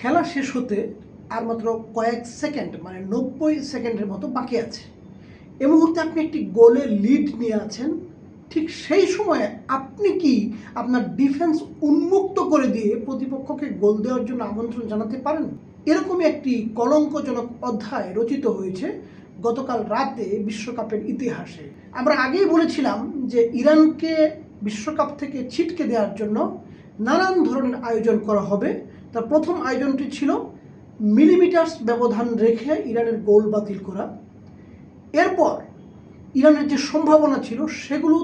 খেলা শেষ হতে আর মাত্র কয়েক সেকেন্ড মানে 90 সেকেন্ডের মতো বাকি আছে। এই মুহূর্তে আপনি একটি গোলের লিড নিয়ে আছেন। ঠিক সেই সময়ে আপনি কি আপনার ডিফেন্স উন্মুক্ত করে দিয়ে প্রতিপক্ষকে গোল দেওয়ার জন্য আমন্ত্রণ জানাতে পারেন? এরকমই একটি কলঙ্কজনক অধ্যায় রচিত হয়েছে গতকাল রাতে বিশ্বকাপের ইতিহাসে। আমরা আগেই বলেছিলাম যে ইরানকে বিশ্বকাপ থেকে ছিটকে দেওয়ার জন্য নানান ধরনের আয়োজন করা হবে। তার প্রথম আয়োজনটি ছিল মিলিমিটার্স ব্যবধান রেখে ইরানের গোল বাতিল করা। এরপর ইরানের যে সম্ভাবনা ছিল সেগুলো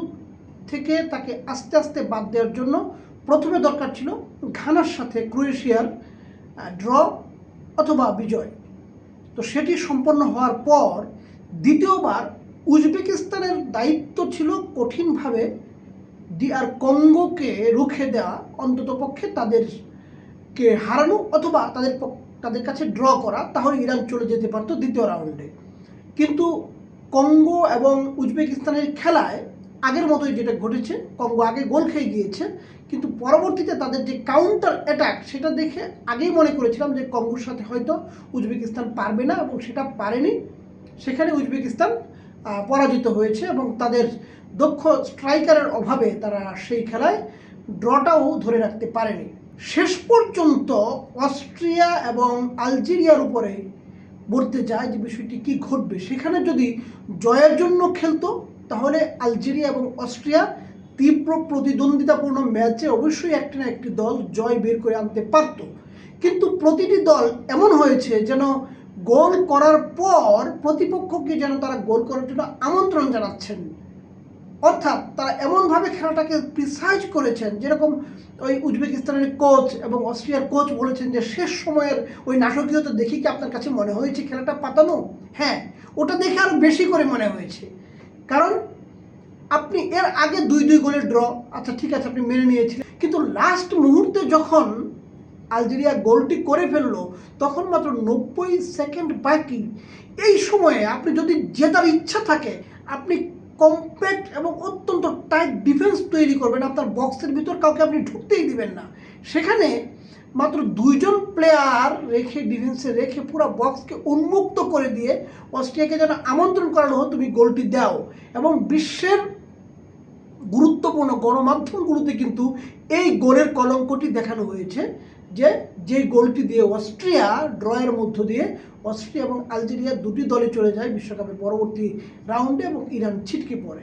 থেকে তাকে আস্তে আস্তে বাদ দেওয়ার জন্য প্রথমে দরকার ছিল ঘানার সাথে ক্রোয়েশিয়ার ড্র অথবা বিজয়। তো সেটি সম্পন্ন হওয়ার পর দ্বিতীয়বার উজবেকিস্তানের দায়িত্ব ছিল কঠিনভাবে DR কঙ্গোকে রুখে দেওয়া, অন্ততপক্ষে তাদেরকে হারানো অথবা তাদের কাছে ড্র করা, তাহলে ইরান চলে যেতে পারতো দ্বিতীয় রাউন্ডে। কিন্তু কঙ্গো এবং উজবেকিস্তানের খেলায় আগের মতোই যেটা ঘটেছে, কঙ্গো আগে গোল খেয়ে গিয়েছে, কিন্তু পরবর্তীতে তাদের যে কাউন্টার অ্যাটাক সেটা দেখে আগেই মনে করেছিলাম যে কঙ্গোর সাথে হয়তো উজবেকিস্তান পারবে না, এবং সেটা পারেনি। সেখানে উজবেকিস্তান পরাজিত হয়েছে এবং তাদের দক্ষ স্ট্রাইকারের অভাবে তারা সেই খেলায় ড্রটাও ধরে রাখতে পারেনি। শেষ পর্যন্ত অস্ট্রিয়া এবং আলজেরিয়ার উপরে বলতে যায় যে বিষয়টি কি ঘটবে। সেখানে যদি জয়ের জন্য খেলতো তাহলে আলজেরিয়া এবং অস্ট্রিয়া তীব্র প্রতিদ্বন্দ্বিতাপূর্ণ ম্যাচে অবশ্যই একটি না একটি দল জয় বের করে আনতে পারত। কিন্তু প্রতিটি দল এমন হয়েছে যেন গোল করার পর প্রতিপক্ষকে যেন তারা গোল করার জন্য আমন্ত্রণ জানাচ্ছেন। অর্থাৎ তারা এমনভাবে খেলাটাকে প্রিসাইজ করেছেন, যেরকম ওই উজবেকিস্তানের কোচ এবং অস্ট্রিয়ার কোচ বলেছেন যে শেষ সময়ের ওই নাটকীয়তা দেখে কি আপনার কাছে মনে হয়েছে খেলাটা পাতানো? হ্যাঁ, ওটা দেখে আরও বেশি করে মনে হয়েছে। কারণ আপনি এর আগে 2-2 গোলের ড্র, আচ্ছা ঠিক আছে, আপনি মেনে নিয়েছিলেন, কিন্তু লাস্ট মুহূর্তে যখন আলজেরিয়া গোলটি করে ফেললো তখন মাত্র 90 সেকেন্ড বাকি। এই সময়ে আপনি যদি জেতার ইচ্ছা থাকে, আপনি কম্প্যাক্ট এবং অত্যন্ত টাইট ডিফেন্স তৈরি করবেন, আপনার বক্সের ভিতর কাউকে আপনি ঢুকতেই দিবেন না। সেখানে মাত্র 2 জন প্লেয়ার রেখে, ডিফেন্সে রেখে পুরো বক্সকে উন্মুক্ত করে দিয়ে অস্ট্রিয়াকে যেন আমন্ত্রণ করানো হোক তুমি গোলটি দাও। এবং বিশ্বের গুরুত্বপূর্ণ গণমাধ্যমগুলোতে কিন্তু এই গোলের কলঙ্কটি দেখানো হয়েছে যে গোলটি দিয়ে অস্ট্রিয়া ড্রয়ের মধ্য দিয়ে অস্ট্রিয়া এবং আলজেরিয়া দুটি দলে চলে যায় বিশ্বকাপের পরবর্তী রাউন্ডে এবং ইরান ছিটকে পড়ে।